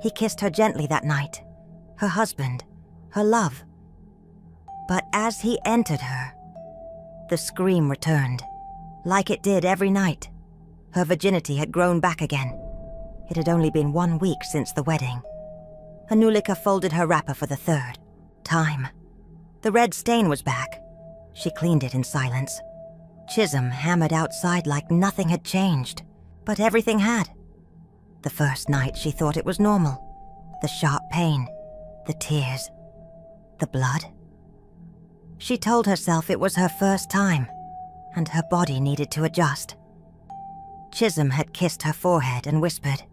He kissed her gently that night, her husband, her love. But as he entered her, the scream returned, like it did every night. Her virginity had grown back again. It had only been 1 week since the wedding. Anulika folded her wrapper for the third time. The red stain was back. She cleaned it in silence. Chisholm hammered outside like nothing had changed, but everything had. The first night she thought it was normal. The sharp pain, the tears, the blood. She told herself it was her first time, and her body needed to adjust. Chisholm had kissed her forehead and whispered,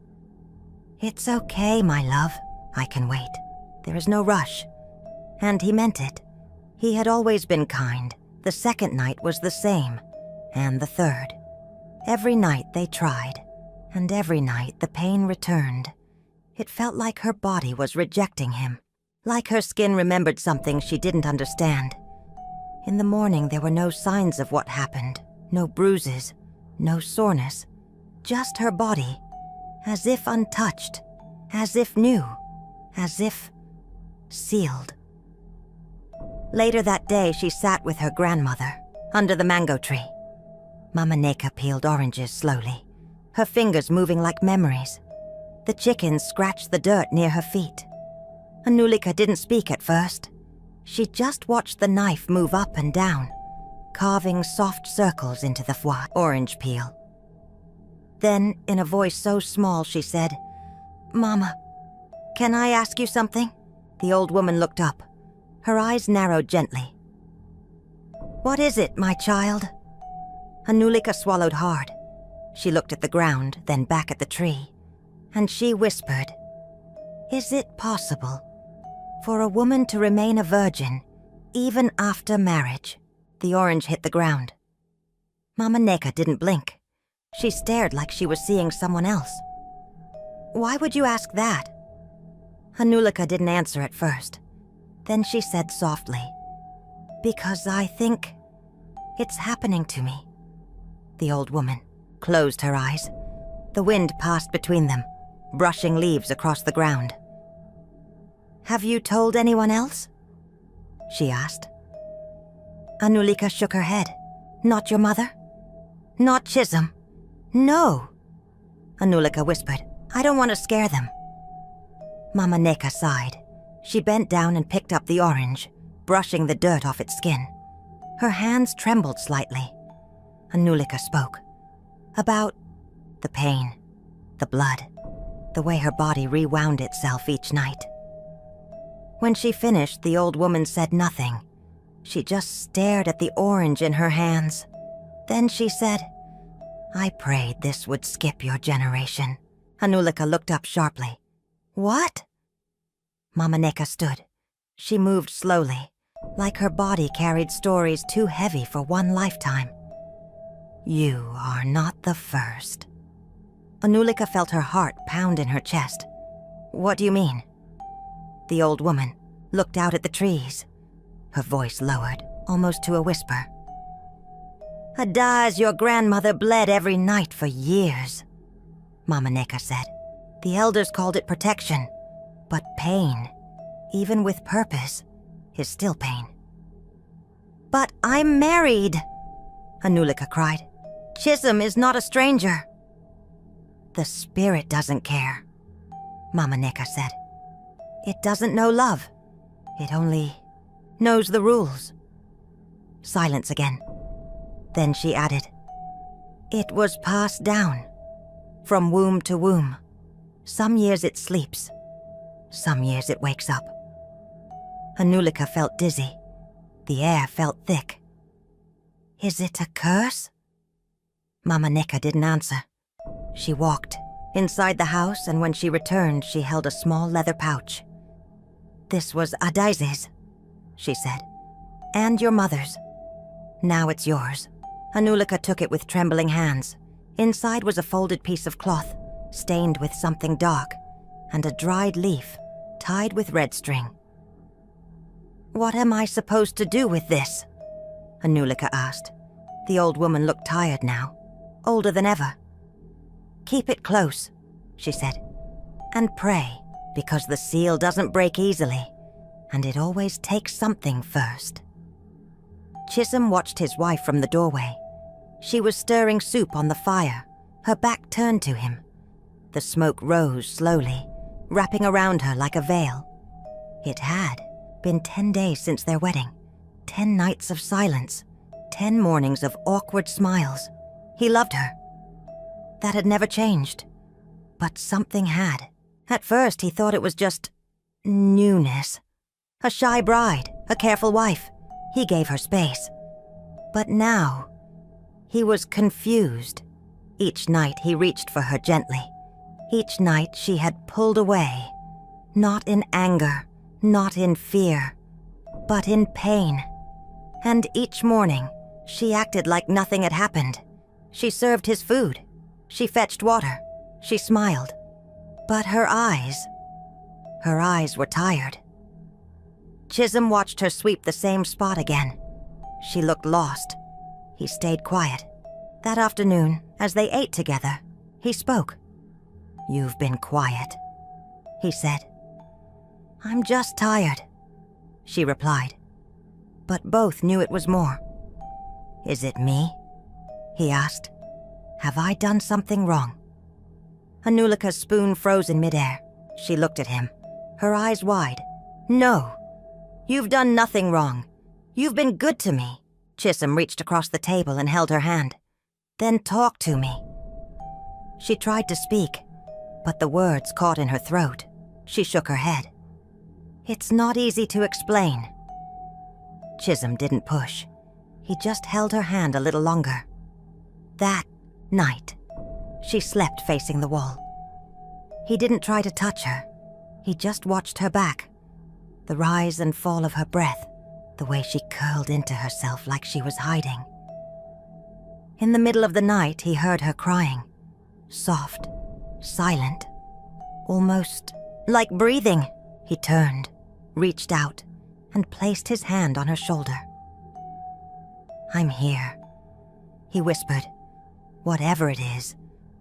"It's okay, my love. I can wait. There is no rush." And he meant it. He had always been kind. The second night was the same, and the third. Every night they tried, and every night the pain returned. It felt like her body was rejecting him, like her skin remembered something she didn't understand. In the morning there were no signs of what happened, no bruises, no soreness, just her body, as if untouched, as if new, as if sealed. Later that day, she sat with her grandmother under the mango tree. Mama Neka peeled oranges slowly, her fingers moving like memories. The chickens scratched the dirt near her feet. Anulika didn't speak at first. She just watched the knife move up and down, carving soft circles into the orange peel. Then, in a voice so small, she said, "Mama, can I ask you something?" The old woman looked up. Her eyes narrowed gently. "What is it, my child?" Anulika swallowed hard. She looked at the ground, then back at the tree, and she whispered, "Is it possible for a woman to remain a virgin even after marriage?" The orange hit the ground. Mama Neka didn't blink. She stared like she was seeing someone else. "Why would you ask that?" Anulika didn't answer at first. Then she said softly, "Because I think it's happening to me." The old woman closed her eyes. The wind passed between them, brushing leaves across the ground. "Have you told anyone else?" she asked. Anulika shook her head. "Not your mother? Not Chisholm? No." Anulika whispered, "I don't want to scare them." Mama Neka sighed. She bent down and picked up the orange, brushing the dirt off its skin. Her hands trembled slightly. Anulika spoke. About the pain, the blood, the way her body rewound itself each night. When she finished, the old woman said nothing. She just stared at the orange in her hands. Then she said, "I prayed this would skip your generation." Anulika looked up sharply. "What?" Mama Neka stood. She moved slowly, like her body carried stories too heavy for one lifetime. "You are not the first." Anulika felt her heart pound in her chest. "What do you mean?" The old woman looked out at the trees. Her voice lowered, almost to a whisper. "Adaz, your grandmother bled every night for years," Mama Neka said. "The elders called it protection. But pain, even with purpose, is still pain." "But I'm married," Anulika cried. "Chisholm is not a stranger." "The spirit doesn't care," Mama Neka said. "It doesn't know love. It only knows the rules." Silence again. Then she added, "It was passed down, from womb to womb. Some years it sleeps. Some years it wakes up." Anulika felt dizzy. The air felt thick. "Is it a curse?" Mama Neka didn't answer. She walked inside the house, and when she returned, she held a small leather pouch. "This was Adaize's," she said, "and your mother's. Now it's yours." Anulika took it with trembling hands. Inside was a folded piece of cloth, stained with something dark, and a dried leaf tied with red string. "What am I supposed to do with this?" Anulika asked. The old woman looked tired now, older than ever. "Keep it close," she said, "and pray." because the seal doesn't break easily, and it always takes something first. Chisholm watched his wife from the doorway. She was stirring soup on the fire, her back turned to him. The smoke rose slowly, wrapping around her like a veil. It had been 10 days since their wedding, 10 nights of silence, 10 mornings of awkward smiles. He loved her. That had never changed. But something had. At first, he thought it was just newness. A shy bride, a careful wife. He gave her space. But now, he was confused. Each night, he reached for her gently. Each night, she had pulled away. Not in anger, not in fear, but in pain. And each morning, she acted like nothing had happened. She served his food. She fetched water. She smiled. But her eyes were tired. Chisholm watched her sweep the same spot again. She looked lost. He stayed quiet. That afternoon, as they ate together, he spoke. "You've been quiet," he said. "I'm just tired," she replied. But both knew it was more. "Is it me?" he asked. "Have I done something wrong?" Anulika's spoon froze in midair. She looked at him, her eyes wide. "No, you've done nothing wrong. You've been good to me." Chisholm reached across the table and held her hand. "Then talk to me." She tried to speak, but the words caught in her throat. She shook her head. "It's not easy to explain." Chisholm didn't push. He just held her hand a little longer. That night, she slept facing the wall. He didn't try to touch her. He just watched her back, the rise and fall of her breath, the way she curled into herself like she was hiding. In the middle of the night, he heard her crying, soft, silent, almost like breathing. He turned, reached out, and placed his hand on her shoulder. "I'm here," he whispered. "Whatever it is,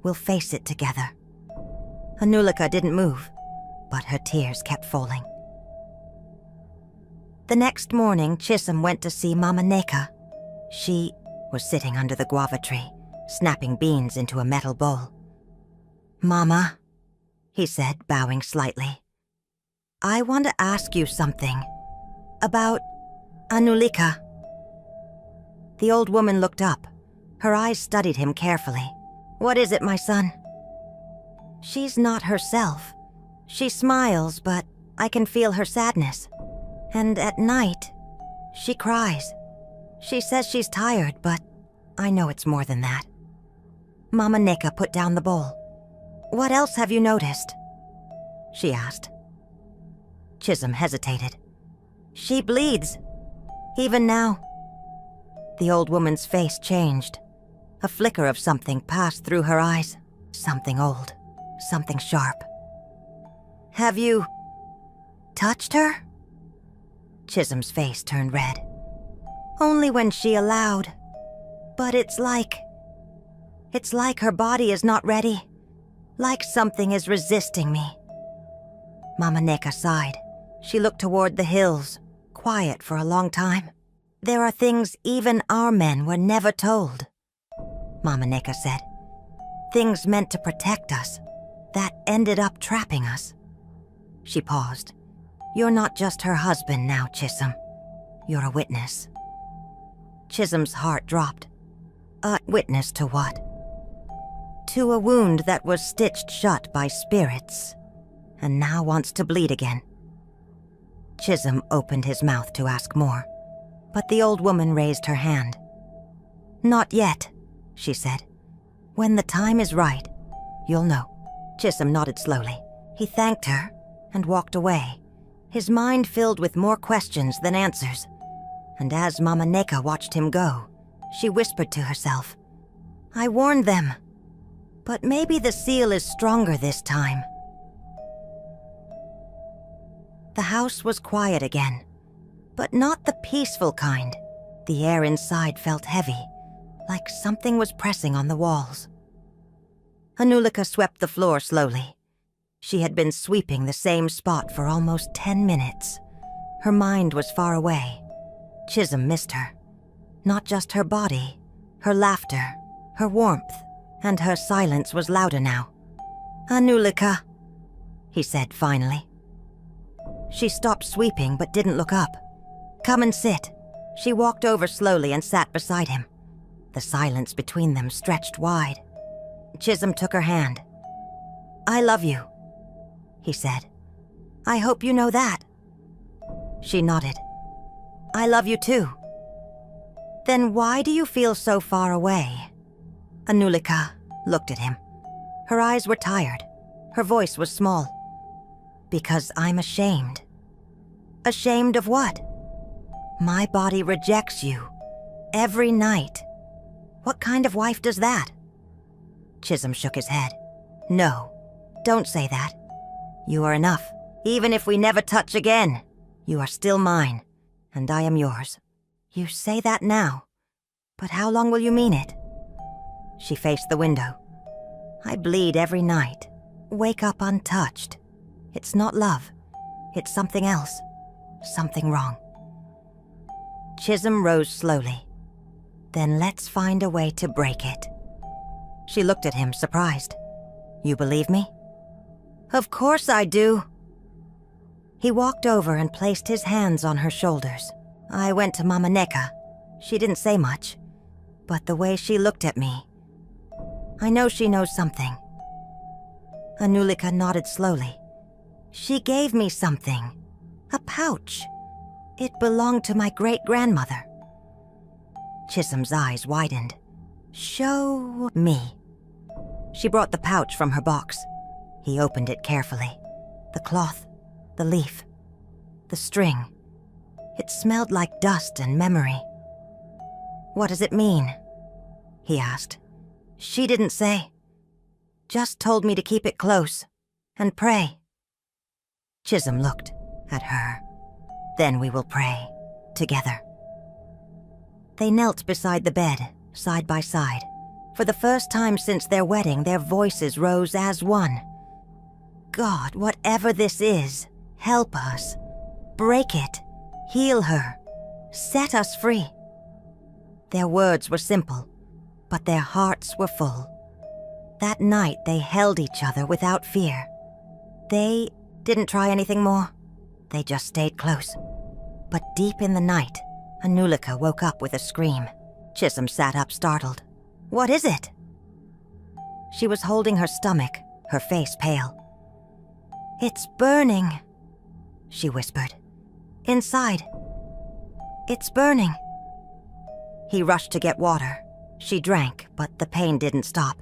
we'll face it together." Anulika didn't move, but her tears kept falling. The next morning, Chisholm went to see Mama Neka. She was sitting under the guava tree, snapping beans into a metal bowl. "Mama," he said, bowing slightly, "I want to ask you something about Anulika." The old woman looked up. Her eyes studied him carefully. "What is it, my son?" "She's not herself. She smiles, but I can feel her sadness. And at night, she cries. She says she's tired, but I know it's more than that." Mama Neka put down the bowl. "What else have you noticed?" she asked. Chisholm hesitated. "She bleeds, even now." The old woman's face changed. A flicker of something passed through her eyes. Something old, something sharp. "Have you touched her?" Chisholm's face turned red. "Only when she allowed. But it's like her body is not ready. Like something is resisting me." Mama Neka sighed. She looked toward the hills, quiet for a long time. "There are things even our men were never told," Mama Neka said. "Things meant to protect us, that ended up trapping us." She paused. "You're not just her husband now, Chisholm. You're a witness." Chisholm's heart dropped. "A witness to what?" "To a wound that was stitched shut by spirits, and now wants to bleed again." Chisholm opened his mouth to ask more, but the old woman raised her hand. "Not yet," she said. "When the time is right, you'll know." Chisholm nodded slowly. He thanked her and walked away, his mind filled with more questions than answers. And as Mama Neka watched him go, she whispered to herself, "I warned them, but maybe the seal is stronger this time." The house was quiet again, but not the peaceful kind. The air inside felt heavy, like something was pressing on the walls. Anulika swept the floor slowly. She had been sweeping the same spot for almost 10 minutes. Her mind was far away. Chisholm missed her. Not just her body, her laughter, her warmth, and her silence was louder now. "Anulika," he said finally. She stopped sweeping but didn't look up. "Come and sit." She walked over slowly and sat beside him. The silence between them stretched wide. Chisholm took her hand. "I love you," he said. "I hope you know that." She nodded. "I love you too." "Then why do you feel so far away?" Anulika looked at him. Her eyes were tired. Her voice was small. "Because I'm ashamed." "Ashamed of what?" "My body rejects you. Every night." "What kind of wife does that?" Chisholm shook his head. "No, don't say that. You are enough. Even if we never touch again, you are still mine, and I am yours." "You say that now, but how long will you mean it?" She faced the window. "I bleed every night. Wake up untouched. It's not love. It's something else. Something wrong." Chisholm rose slowly. "Then let's find a way to break it." She looked at him, surprised. "You believe me?" "Of course I do." He walked over and placed his hands on her shoulders. "I went to Mama Neka. She didn't say much, but the way she looked at me, I know she knows something." Anulika nodded slowly. "She gave me something. A pouch. It belonged to my great-grandmother." Chisholm's eyes widened. "Show me." She brought the pouch from her box. He opened it carefully. The cloth, the leaf, the string. It smelled like dust and memory. "What does it mean?" he asked. "She didn't say. Just told me to keep it close and pray." Chisholm looked at her. "Then we will pray together." They knelt beside the bed, side by side. For the first time since their wedding, their voices rose as one. "God, whatever this is, help us. Break it. Heal her. Set us free." Their words were simple, but their hearts were full. That night they held each other without fear. They didn't try anything more. They just stayed close. But deep in the night, Anulika woke up with a scream. Chisholm sat up, startled. "What is it?" She was holding her stomach, her face pale. "It's burning," she whispered. "Inside. It's burning." He rushed to get water. She drank, but the pain didn't stop.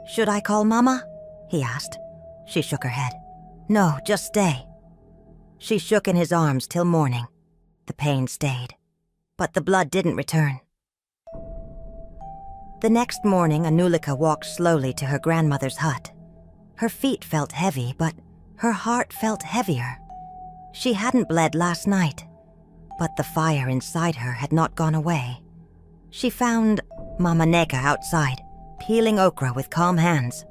"Should I call Mama?" he asked. She shook her head. "No, just stay." She shook in his arms till morning. The pain stayed, but the blood didn't return. The next morning, Anulika walked slowly to her grandmother's hut. Her feet felt heavy, but her heart felt heavier. She hadn't bled last night, but the fire inside her had not gone away. She found Mama Neka outside, peeling okra with calm hands.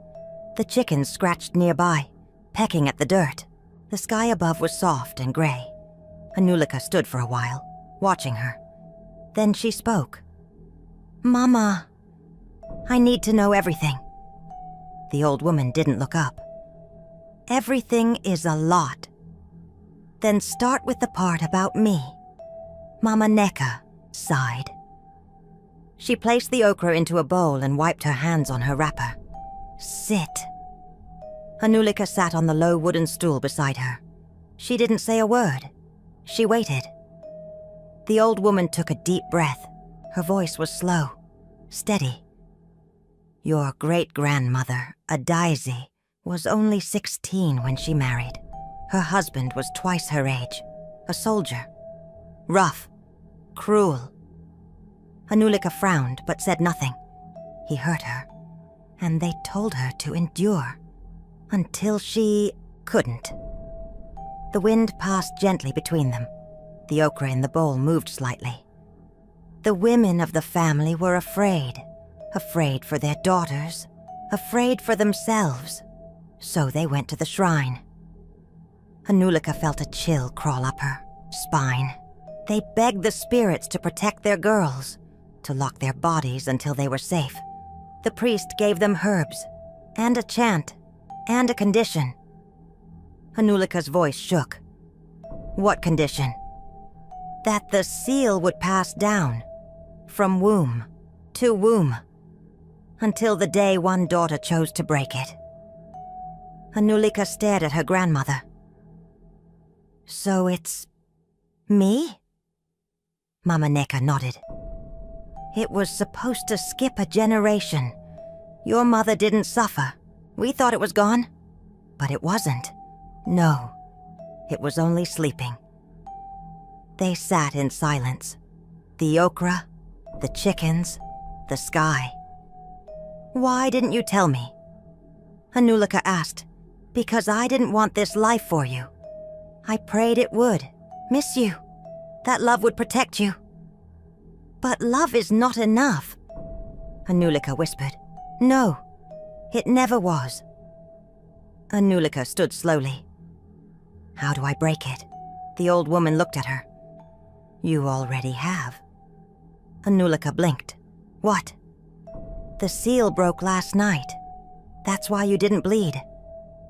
The chickens scratched nearby, pecking at the dirt. The sky above was soft and gray. Anulika stood for a while, watching her. Then she spoke. "Mama, I need to know everything." The old woman didn't look up. "Everything is a lot." "Then start with the part about me." Mama Neka sighed. She placed the okra into a bowl and wiped her hands on her wrapper. "Sit." Anulika sat on the low wooden stool beside her. She didn't say a word. She waited. The old woman took a deep breath. Her voice was slow, steady. "Your great-grandmother, Adaisi, was only 16 when she married. Her husband was twice her age, a soldier. Rough, cruel." Anulika frowned but said nothing. He hurt her, and they told her to endure until she couldn't. The wind passed gently between them. The okra in the bowl moved slightly. The women of the family were afraid for their daughters, afraid for themselves. So they went to the shrine. Anulika felt a chill crawl up her spine. They begged the spirits to protect their girls, to lock their bodies until they were safe. The priest gave them herbs, and a chant, and a condition. Anulika's voice shook. What condition? That the seal would pass down, from womb to womb, until the day one daughter chose to break it. Anulika stared at her grandmother. So it's me? Mama Neka nodded. It was supposed to skip a generation. Your mother didn't suffer. We thought it was gone, but it wasn't. No, it was only sleeping. They sat in silence. The okra, the chickens, the sky. Why didn't you tell me? Anulika asked. Because I didn't want this life for you. I prayed it would. Miss you. That love would protect you. But love is not enough. Anulika whispered. No, it never was. Anulika stood slowly. How do I break it? The old woman looked at her. You already have. Anulika blinked. What? The seal broke last night. That's why you didn't bleed.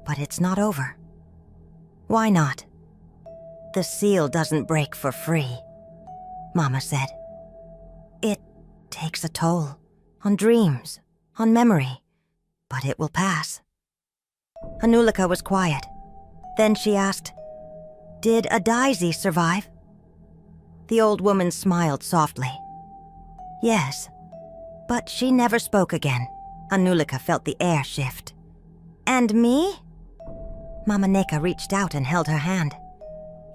But it's not over. Why not? The seal doesn't break for free, Mama said. It takes a toll on dreams, on memory, but it will pass. Anulika was quiet. Then she asked, Did Adaisi survive? The old woman smiled softly. Yes, but she never spoke again. Anulika felt the air shift. And me? Mama Neka reached out and held her hand.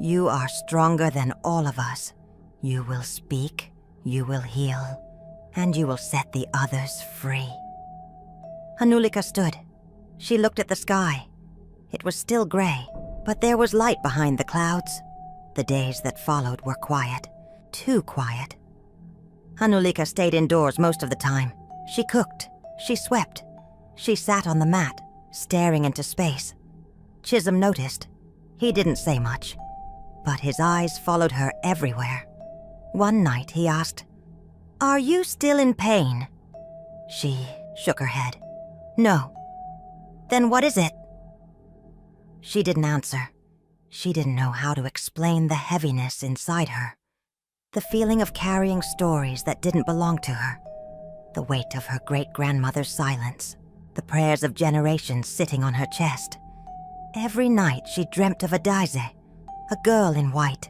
You are stronger than all of us. You will speak, you will heal, and you will set the others free. Anulika stood. She looked at the sky. It was still gray, but there was light behind the clouds. The days that followed were quiet, too quiet. Anulika stayed indoors most of the time. She cooked, she swept, she sat on the mat, staring into space. Chisholm noticed. He didn't say much, but his eyes followed her everywhere. One night he asked, Are you still in pain? She shook her head. No. Then what is it? She didn't answer. She didn't know how to explain the heaviness inside her. The feeling of carrying stories that didn't belong to her. The weight of her great-grandmother's silence. The prayers of generations sitting on her chest. Every night she dreamt of Adaise, a girl in white,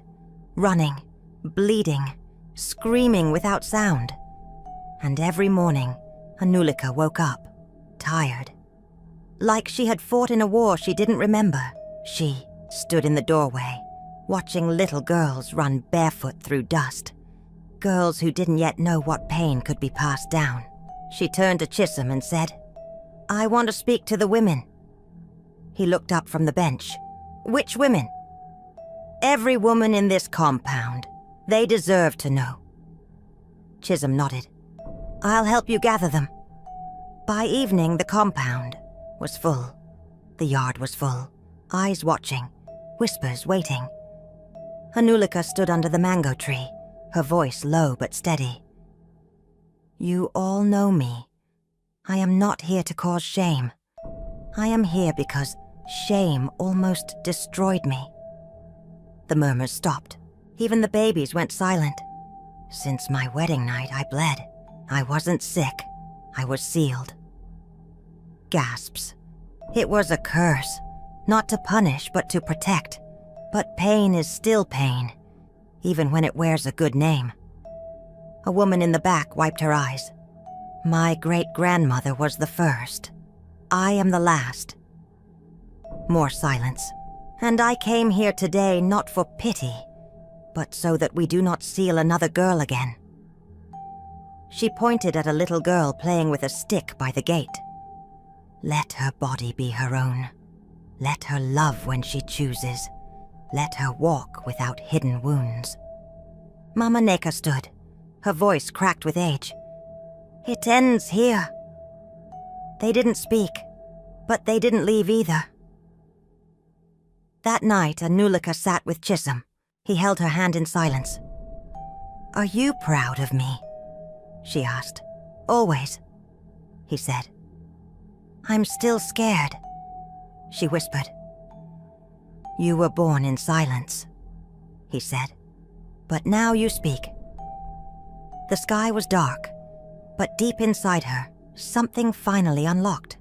running, bleeding, screaming without sound. And every morning, Anulika woke up, tired. Like she had fought in a war she didn't remember. She stood in the doorway, watching little girls run barefoot through dust. Girls who didn't yet know what pain could be passed down. She turned to Chisholm and said, I want to speak to the women. He looked up from the bench. Which women? Every woman in this compound. They deserve to know. Chisholm nodded. I'll help you gather them. By evening, the compound was full. The yard was full. Eyes watching, whispers waiting. Anulika stood under the mango tree, her voice low but steady. You all know me. I am not here to cause shame. I am here because shame almost destroyed me. The murmurs stopped. Even the babies went silent. Since my wedding night, I bled. I wasn't sick. I was sealed. Gasps. It was a curse. Not to punish, but to protect. But pain is still pain, even when it wears a good name. A woman in the back wiped her eyes. My great-grandmother was the first. I am the last. More silence. And I came here today not for pity, but so that we do not seal another girl again. She pointed at a little girl playing with a stick by the gate. Let her body be her own. Let her love when she chooses. Let her walk without hidden wounds. Mama Neka stood, her voice cracked with age. It ends here. They didn't speak, But they didn't leave either. That night, Anulika sat with Chisholm. He held her hand in silence. "Are you proud of me?" she asked. "Always," he said. "I'm still scared," she whispered. "You were born in silence," he said. "But now you speak." The sky was dark, but deep inside her, something finally unlocked.